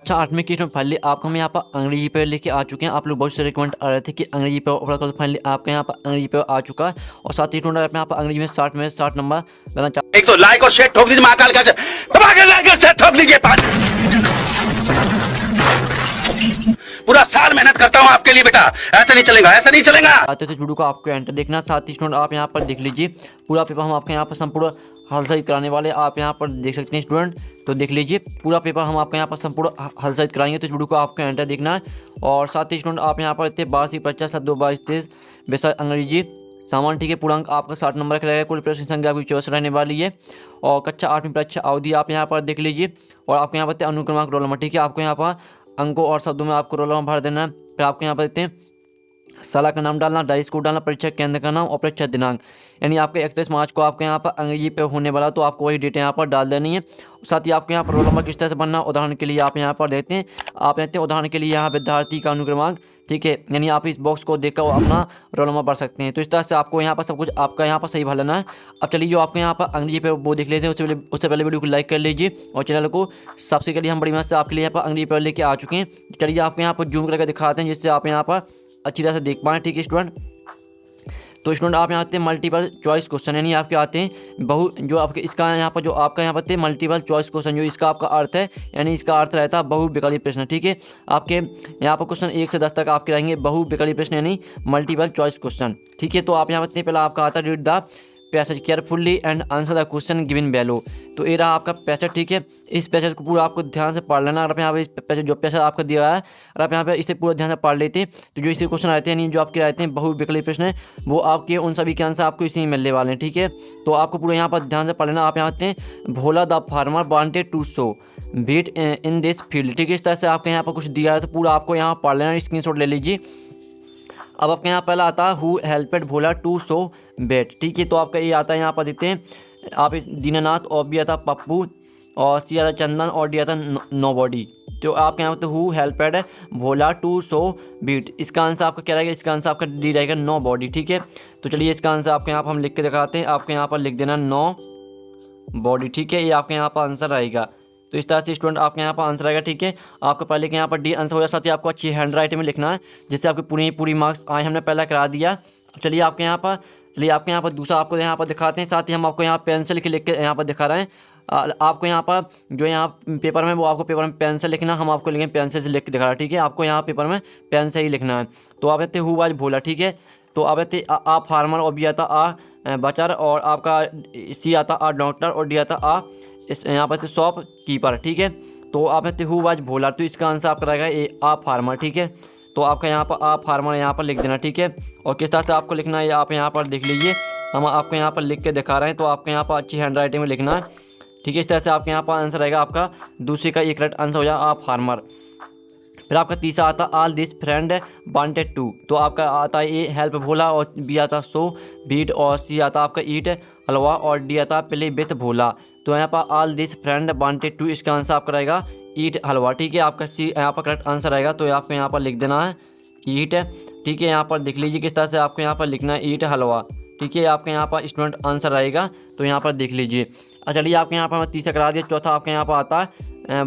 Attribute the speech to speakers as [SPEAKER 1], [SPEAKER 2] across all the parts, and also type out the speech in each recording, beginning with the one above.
[SPEAKER 1] अच्छा, 8वीं की फाइनली आपको हम यहाँ पर अंग्रेजी पेपर लेके आ चुके हैं। आप लोग बहुत से रिकमेंड आ रहे थे कि अंग्रेजी पेपर तो फाइनली आपके यहाँ पर अंग्रेजी पेपर आ चुका है। और साथ ही स्टूडेंट यहाँ पर अंग्रेजी में 60 नंबर लाना चाहते
[SPEAKER 2] एक तो लाइक और शेयर ठोक दीजिए, महाकाल का दबा के लाइक और शेयर ठोक दीजिए। पूरा साल मेहनत करता हूँ आपके लिए बेटा, ऐसा नहीं चलेगा, ऐसा नहीं चलेगा।
[SPEAKER 1] आते थे वीडियो को आपको एंटर देखना। साथ ही स्टूडेंट आप यहाँ पर देख लीजिए पूरा पेपर हम आपके यहाँ पर संपूर्ण हल सहित कराने वाले, आप यहाँ पर देख सकते हैं स्टूडेंट। तो देख लीजिए पूरा पेपर हम आपके यहाँ पर संपूर्ण हल सहित कराएंगे, तो इस वीडियो को आपको एंटर देखना है। और साथ ही स्टूडेंट आप यहाँ पर इतने 12 परीक्षा 7-2-22-23 विषय अंग्रेजी सामान्य, ठीक है, पूर्णांक आपका 60 नंबर का रहेगा। कुल प्रश्न संख्या आपकी 24 रहने वाली है। और कक्षा 8वीं परीक्षा अवधि आप यहाँ पर देख लीजिए। और आपको यहाँ पर अनुक्रमांक रोल नंबर, ठीक है, आपको यहाँ पर अंकों और शब्दों में आपको रोल नंबर भर देना है। फिर आपको यहाँ पर देते हैं साला का नाम डालना, डाइस कोड डालना, परीक्षा केंद्र का नाम और परीक्षा दिनांक, यानी आपके 31 मार्च को आपके यहाँ पर अंग्रेजी पे होने वाला, तो आपको वही डेट यहाँ पर डाल देनी है। साथ ही आपके यहाँ पर रोल नंबर किस तरह से बनना, उदाहरण के लिए आप यहाँ पर देते हैं, आप देते हैं उदाहरण के लिए यहाँ विद्यार्थी का अनुक्रमांक, ठीक है, यानी आप इस बॉक्स को देखकर अपना रोल नंबर भर सकते हैं। तो इस तरह से आपको यहाँ पर सब कुछ आपका यहाँ पर सही भर लेना है। अब चलिए जो आपके यहाँ पर अंग्रेजी पे वो देख लेते हैं, उससे पहले वीडियो को लाइक कर लीजिए और चैनल को सबसे पहले हम बड़ी मेहनत से आपके लिए यहाँ पर अंग्रेजी पेपर लेके आ चुके हैं। चलिए आपके यहाँ पर जूम करके दिखाते हैं जिससे आप यहाँ पर अच्छी तरह से देख पाएँ, ठीक है स्टूडेंट। तो स्टूडेंट आप यहाँ आते हैं मल्टीपल चॉइस क्वेश्चन, यानी आपके आते हैं बहु जो आपके इसका यहाँ पर जो आपका यहाँ पर मल्टीपल चॉइस क्वेश्चन, जो इसका आपका अर्थ है, यानी इसका अर्थ रहता है बहुविकल्पी प्रश्न, ठीक है। आपके यहाँ पर क्वेश्चन 1 से 10 तक आपके रहेंगे बहुविकल्पी प्रश्न, यानी मल्टीपल चॉइस क्वेश्चन, ठीक है। तो आप यहाँ पर पहला आपका आता है read the passage carefully and answer the question given below. तो ये रहा आपका पैसेज, ठीक है। इस पैसेज को पूरा आपको ध्यान से पढ़ लेना। अगर आप यहाँ पे इस पैसेज जो पैसेज आपका दिया है, अगर आप यहाँ पे इसे पूरा ध्यान से पढ़ लेते तो जो इसी क्वेश्चन रहते हैं, यानी जो आपके रहते हैं बहुविकल्पी प्रश्न है, वो आपके उन सभी के आंसर आपको इसी में मिलने वाले हैं, ठीक है। तो आपको पूरा यहाँ पर ध्यान से पढ़ लेना। आप यहाँ आते हैं Bhola the farmer wanted to sow beet in this field, ठीक है। इस तरह से आपके यहाँ पर कुछ दिया है, तो पूरा आपको यहाँ पढ़ लेना, स्क्रीनशॉट ले लीजिए। अब आपके यहाँ पहला आता है who helped Bhola to show बेट, ठीक है। तो आपका ये आता है यहाँ पर देते हैं आप इस दीनानाथ, और बी आता पप्पू, और सी आता चंदन, और डी आता नो बॉडी। तो आपके यहाँ पर who helped Bhola to sow beet, इसका आंसर आपका क्या रहेगा, इसका आंसर आपका डी रहेगा नो बॉडी, ठीक है। तो चलिए इसका आंसर आपके यहाँ पर हम लिख के दिखाते हैं। आपके यहाँ पर लिख देना नो बॉडी, ठीक है, ये आपके यहाँ पर आंसर रहेगा। तो इस तरह से स्टूडेंट आपके यहाँ पर आंसर आएगा, ठीक है। आपका पहले के यहाँ पर डी आंसर हो जाए, साथ ही आपको अच्छी हैंड राइटिंग में लिखना है जिससे आपकी पूरी मार्क्स आए, हमने पहला करा दिया। चलिए आपके यहाँ पर दूसरा आपको यहाँ पर दिखाते हैं। साथ ही हम आपको यहाँ पेन से लिख के यहाँ पर दिखा रहे हैं। आपको यहाँ पर जो यहाँ पेपर में, वो आपको पेपर में पेन से लिखना, हम आपको लिखेंगे पेंसिल से लिख के दिखा रहा है, ठीक है। आपको यहाँ पेपर में पेन से ही लिखना है। तो आप कहते हु वाज भोला, ठीक है। तो आप कहते आ फार्मर, और बी आता आ बचर, और आपका सी आता आ डॉक्टर, और डी आता आ इस यहाँ पर शॉप कीपर, ठीक है। तो आप कहते हु वाज भोला, तो इसका आंसर आपका रहेगा ए आ फार्मर, ठीक है। तो आपका यहाँ पर आ फार्मर यहाँ पर लिख देना, ठीक है। और किस तरह से आपको लिखना है आप यहाँ पर देख लीजिए, हम आपको यहाँ पर लिख के दिखा रहे हैं। तो आपको यहाँ पर अच्छी हैंड राइटिंग में लिखना है, ठीक है। इस तरह से आपके यहाँ पर आंसर रहेगा आपका दूसरे का एक करेक्ट आंसर हो जाए आ फार्मर। फिर आपका तीसरा आता all this friend wanted to, तो आपका आता है ए हेल्प भोला, और बी आता सो बीट, और सी आता आपका ईट हलवा, और डी आता प्ले विथ भोला। तो यहाँ पर all this friend wanted to, इसका आंसर आपका रहेगा ईट हलवा, ठीक है। आपका सी यहाँ पर करेक्ट आंसर रहेगा। तो आपको यहाँ पर लिख देना है ईट, ठीक है। यहाँ पर देख लीजिए किस तरह से आपको यहाँ पर लिखना है ईट हलवा, ठीक है। आपके यहाँ पर स्टूडेंट आंसर रहेगा, तो यहाँ पर देख लीजिए। चलिए आपके यहाँ पर मैं तीसरा करा दिया। चौथा आपके यहाँ पर आता है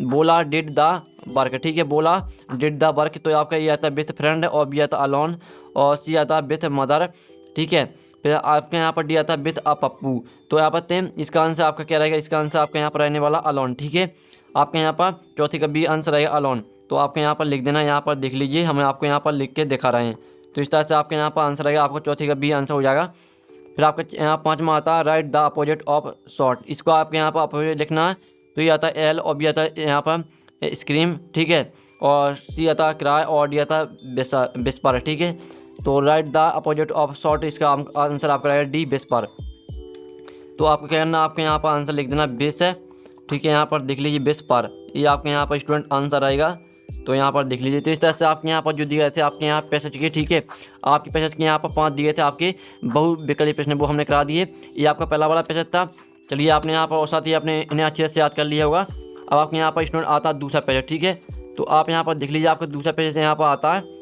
[SPEAKER 1] बोला डिड द वर्क, ठीक है। बोला डिड द वर्क, तो आपका ये आता है विथ फ्रेंड, और बी आता अलोन, और सी आता विथ मदर, ठीक है। फिर आपके यहाँ पर डी आता विथ अ पप्पू। तो यहाँ पर इसका आंसर आपका क्या रहेगा, इसका आंसर आपके यहाँ पर रहने वाला अलोन, ठीक है। आपके यहाँ पर चौथे का बी आंसर रहेगा अलोन। तो आपके यहाँ पर लिख देना, यहाँ पर देख लीजिए, हम आपको यहाँ पर लिख के दिखा रहे हैं। तो इस तरह से आपके यहाँ पर आंसर रहेगा, आपका चौथे का बी आंसर हो जाएगा। फिर आपका यहाँ पाँचवा आता है right the opposite of short, इसको आपके यहाँ पर अपोजिट लिखना है। तो ये आता है एल, और बी आता है यहाँ पर स्क्रीम, ठीक है। और सी आता क्राई, और डी आता विस्पर, ठीक है। तो right the opposite of short, इसका आंसर आपका रहेगा डी विस्पर। तो आपको क्या करना, आपके यहाँ पर आंसर लिख देना बेस है, ठीक है। यहाँ पर देख लीजिए विस्पर, ये आपके यहाँ पर स्टूडेंट आंसर आएगा। तो यहाँ पर देख लीजिए। तो इस तरह से आपके यहाँ पर जो दिए गए थे आपके यहाँ पैसेज के, ठीक है। आपके पैसेज के यहाँ पर 5 दिए थे आपके बहुविकल्पी प्रश्न, वो हमने करा दिए। ये आपका पहला वाला पैसेज था। चलिए आपने यहाँ पर, और साथ ही आपने इन्हें अच्छे से याद कर लिया होगा। अब आपके यहाँ पर स्टूडेंट आता है दूसरा पैसेज, ठीक है। तो आप यहाँ पर देख लीजिए, आपका दूसरा पैसेज यहाँ पर आता है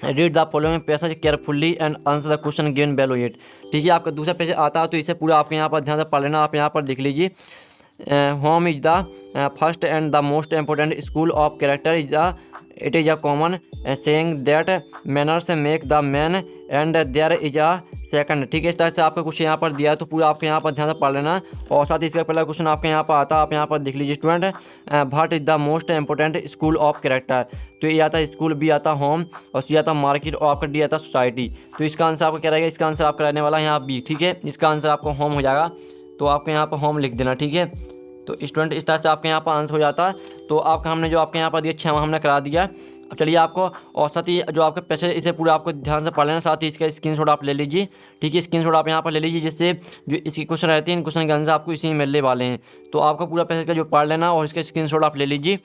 [SPEAKER 1] read the following passage carefully and answer the question given below it, ठीक है। आपका दूसरा पैसेज आता है, तो इसे पूरा आपके यहाँ पर ध्यान से पढ़ लेना। आप यहाँ पर देख लीजिए, home is the first and the most important school of character is the it is a common saying that manners make the man and there is a second. ठीक है, इस तरह से आपका कुछ यहाँ पर दिया है, तो पूरा आपके यहाँ पर ध्यान से पढ़ लेना। और साथ ही इसका पहला क्वेश्चन आपके यहाँ पर आता है, आप यहाँ पर देख लीजिए student, what is the most important school of character. तो ये आता है स्कूल, बी आता होम, और सी आता मार्केट, और आपका डी आता सोसाइटी। तो इसका आंसर आपका क्या रहेगा, इसका आंसर आपका रहने वाला है यहाँ बी। ठीक है, इसका आंसर आपको होम हो जाएगा, तो आपके यहाँ पर होम लिख देना। ठीक है, तो स्टूडेंट इस तरह से आपके यहाँ पर आंसर हो जाता है। तो आपका हमने जो आपके यहाँ पर दिया 6 हमने करा दिया। अब चलिए आपको और साथ ही जो आपके पैसे इसे पूरा आपको ध्यान से पढ़ लेना, साथ ही इसका स्क्रीनशॉट आप ले लीजिए। ठीक है, स्क्रीनशॉट आप यहाँ पर ले लीजिए, जिससे जो इसके क्वेश्चन रहते हैं इन क्वेश्चन के आंसर आपको इसी में मिलने वाले हैं। तो आपका पूरा पैसे का जो पढ़ लेना और इसका स्क्रीनशॉट आप ले लीजिए।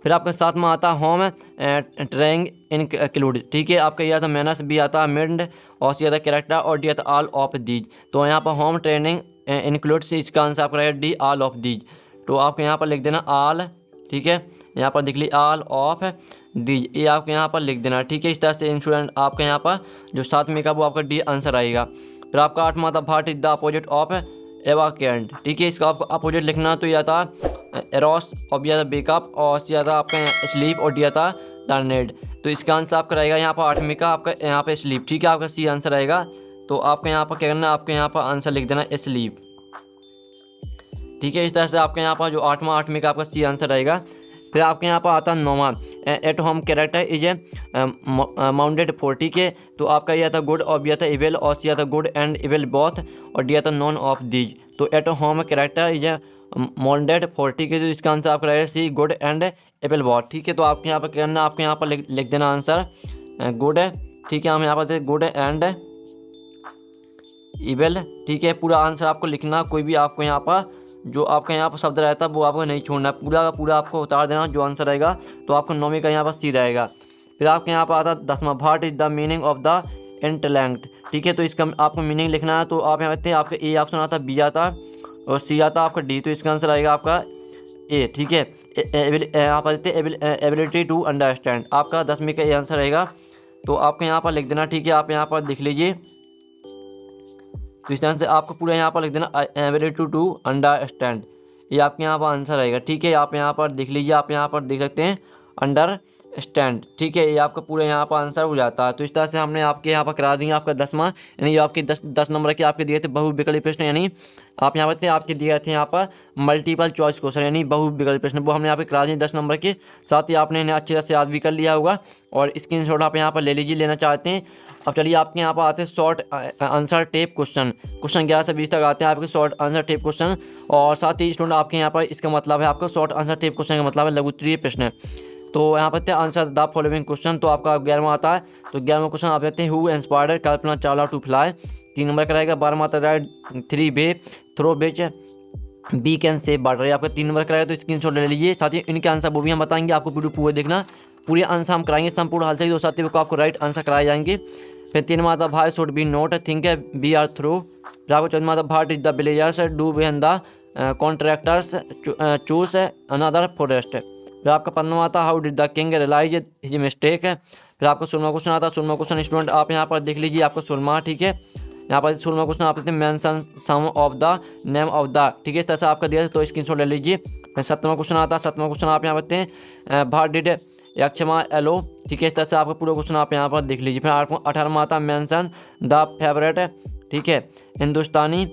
[SPEAKER 1] फिर आपके साथ में आता होम ट्रेंग इंक्लूड। ठीक है, आपका ये आता मैनर्स, बी आता मिड, और सी आता कैरेक्टर, और डी आता ऑल ऑफ दीज। तो यहाँ पर होम ट्रेनिंग इंक्लूड्स, इसका आंसर आपका रहेगा डी ऑल ऑफ दीज। तो आपको यहाँ पर लिख देना ऑल। ठीक है, यहाँ पर देख ली ऑल ऑफ दीज, ये आपको यहाँ पर लिख देना। ठीक है, इस तरह से स्टूडेंट आपका यहाँ पर जो 7 का वो आपका डी आंसर आएगा। फिर आपका 8वां आता what is the opposite of vacant. ठीक है, इसका आपको अपोजिट लिखना, तो ये आता एरोस, और बी आता बेकअप, और सी आता आपका स्लीप, और डी आता लर्नेड। तो इसका आंसर आपका रहेगा यहाँ पर 8वें का आपका यहाँ पे स्लीप। ठीक है, आपका सी आंसर रहेगा। तो आपको यहाँ पर क्या करना है, आपके यहाँ पर आंसर लिख देना स्लीप। ठीक है, इस तरह से आपके यहाँ पर जो 8वें का आपका सी आंसर रहेगा। फिर आपके यहाँ पर आता है 9वां, at home character is a mounted four. ठीक है, तो आपका ये आता गुड, और बी आता इविल, और सी आता गुड एंड इविल बोथ, और डी आता नॉन ऑफ दीज। तो eight home character is a mounted four. ठीक है, तो इसका आंसर आपका रहेगा सी गुड एंड इविल बोथ। ठीक है, तो आपके यहाँ पर क्या करना, आपके यहाँ पर लिख देना आंसर गुड है। ठीक है, हम यहाँ पर गुड एंड इविल। ठीक है, पूरा आंसर आपको लिखना, कोई भी आपको यहाँ पर जो आपका यहाँ पर शब्द रहता है वो आपको नहीं छोड़ना, पूरा का पूरा आपको उतार देना जो आंसर रहेगा। तो आपको 9वें का यहाँ पर सी रहेगा। फिर आपके यहाँ पर आता है 10वां, what is the meaning of the intellect. ठीक है, तो इसका आपको मीनिंग लिखना है। तो आप यहाँ देखते हैं आपका ए ऑप्शन आता, बी आता, और सी आता आपका डी। तो इसका आंसर आएगा आपका ए। ठीक है, आप देखते हैं एबिलिटी टू अंडरस्टैंड, आपका 10वें का ये आंसर रहेगा। तो आपको यहाँ पर लिख देना। ठीक है, आप यहाँ पर लिख लीजिए। तो इस तरह से आपको पूरा यहाँ पर लिख देना एबिलिटी टू अंडरस्टैंड, ये आपके यहाँ पर आंसर रहेगा। ठीक है, आप यहाँ पर देख लीजिए, आप यहाँ पर देख सकते हैं अंडरस्टैंड। ठीक है, ये आपका पूरा यहाँ पर आंसर हो जाता है। तो इस तरह से हमने आपके यहाँ पर करा दिया आपका 10वां, यानी ये आपके 10 नंबर के आपके दिए थे बहुविकल्पी प्रश्न, यानी आप यहाँ पर आपके दिए थे यहाँ पर मल्टीपल चॉइस क्वेश्चन, यानी बहुविकल्पी प्रश्न, वो हमने यहाँ पे करा दिए 10 नंबर के। साथ ही आपने इन्हें अच्छी तरह से याद भी कर लिया होगा, और स्क्रीनशॉट आप यहाँ पर ले लीजिए, लेना चाहते हैं। अब चलिए आपके यहाँ पर आते हैं शॉर्ट आंसर टेप क्वेश्चन 11 से 20 तक आते हैं आपके शॉर्ट आंसर टेप क्वेश्चन। और साथ ही स्टूडेंट आपके यहाँ पर इसका मतलब है, आपका शॉर्ट आंसर टेप क्वेश्चन का मतलब है लघु उत्तरीय प्रश्न। तो यहाँ पर आंसर द फॉलोइंग क्वेश्चन, तो आपका 11वां आता है। तो 11वां क्वेश्चन आप देखते हैं, who inspired Kalpana Chawla to fly, 3 number कराएगा। 12वां आता write 3 ways through which we can save water, आपका 3 नंबर कराएगा। तो स्क्रीनशॉट ले लीजिए, साथ ही इनके आंसर वो भी हम बताएंगे, आपको वीडियो पूरे देखना, पूरे आंसर हम कराएंगे संपूर्ण हाल से, तो साथ ही को आपको राइट आंसर कराए जाएंगे। फिर 3वां आता why should be not think be are through. फिर आपको 14वां आता what is the villagers do when the contractors choose another forest. फिर आपका 15वां आता how did the king realise his mistake. फिर आपका 16वां क्वेश्चन आता है, 16वां क्वेश्चन स्टूडेंट आप यहाँ पर देख लीजिए, आपका 16वां। ठीक है, यहाँ पर 16वां क्वेश्चन आप देखते हैं mention some of the name of the. ठीक है, इस तरह से आपका दिया, तो स्क्रीनशॉट ले लीजिए। फिर 7वां क्वेश्चन आता है, 7वां क्वेश्चन आप यहाँ देखते हैं भाट डिड यक्षमा एलो। ठीक है, इस तरह से आपका पूरा क्वेश्चन आप यहाँ पर देख लीजिए। फिर 18वां आता मेंशन द फेवरेट। ठीक है, हिंदुस्तानी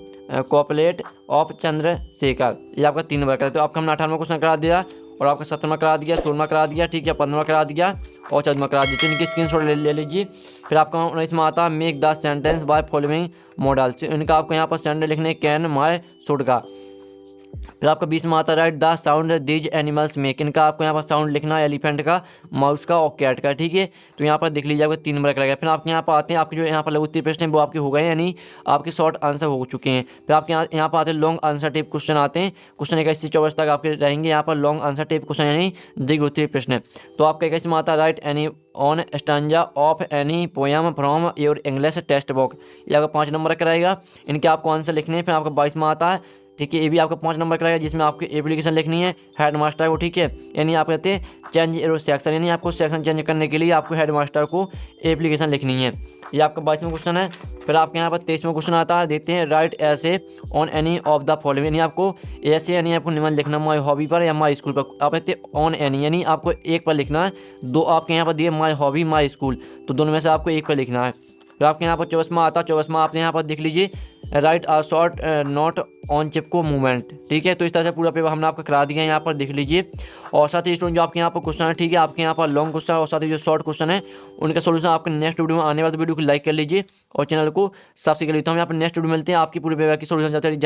[SPEAKER 1] कॉपलेट ऑफ चंद्रशेखर, ये आपका 3 नंबर का। तो आपका हमने 18वां क्वेश्चन करा दिया, और आपका 17वां करा दिया, 16वां करा दिया। ठीक है, 15वां करा दिया, और 14वां करा दिया। तो इनकी स्क्रीनशॉट ले लीजिए। फिर आपका 19वां आता make the sentence by following models, इनका आपको यहाँ पर सेंटेंस लिखने कैन माय शुड का। फिर आपका 20वां आता right the sound these animals make, इनका आपको यहाँ पर साउंड लिखना है एलिफेंट का, माउस का, और कैट का। ठीक है, तो यहाँ पर देख लीजिए आपको 3 नंबर का लगेगा। फिर आपके यहाँ पर आते हैं, आपके जो यहाँ पर लघु उत्तरीय प्रश्न है वो आपके हो गए, यानी आपके शॉर्ट आंसर हो चुके हैं। फिर आपके यहाँ पर आते हैं लॉन्ग आंसर टेप क्वेश्चन आते हैं, क्वेश्चन 21 से 24 तक आपके रहेंगे यहाँ पर लॉन्ग आंसर टेप क्वेश्चन, यानी दीर्घ उत्तरीय प्रश्न। तो आपका 21वां आता right any on stanza of any poem from your English text book, ये आपका 5 नंबर का रहेगा, इनके आपको आंसर लिखने हैं। फिर आपका 22वां आता है, ठीक है, ये भी आपका 5 नंबर का रहेगा, जिसमें आपकी एप्लीकेशन लिखनी है हेड मास्टर को। ठीक है, यानी आप कहते हैं चेंज एरो सेक्शन, यानी आपको सेक्शन चेंज करने के लिए आपको हेड मास्टर को एप्लीकेशन लिखनी है। ये आपका 22वां क्वेश्चन है। फिर आपके यहाँ पर 23वां क्वेश्चन आता है, देखते हैं। राइट ऐसे on any of the following, यानी आपको ऐसे यानी आपको निम्न लिखना माई हॉबी पर या माई स्कूल पर। आप लिखते ऑन एनी यानी आपको एक पर लिखना है, दो आपके यहाँ पर दिए माई हॉबी माई स्कूल, तो दोनों में से आपको एक पर लिखना है। फिर आपके यहाँ पर 24वां आता है, 24वां आपने यहाँ पर देख लीजिए। Right a short note on Chipko movement, ठीक है। तो इस तरह से पूरा पेपर हमने आपका करा दिया है, यहाँ पर देख लीजिए। और साथ ही स्टूडेंट जो आपके यहाँ पर क्वेश्चन है, ठीक है, आपके यहाँ पर लॉन्ग क्वेश्चन और साथ ही जो शॉर्ट क्वेश्चन है उनका सोल्यूशन आपके नेक्स्ट वीडियो में आने वाले, वीडियो को लाइक कर लीजिए और चैनल को सब्सक्राइब कर लीजिए। तो हम यहाँ पर नेक्स्ट वीडियो मिलते हैं, आपकी पूरे पेपर की सोल्यूशन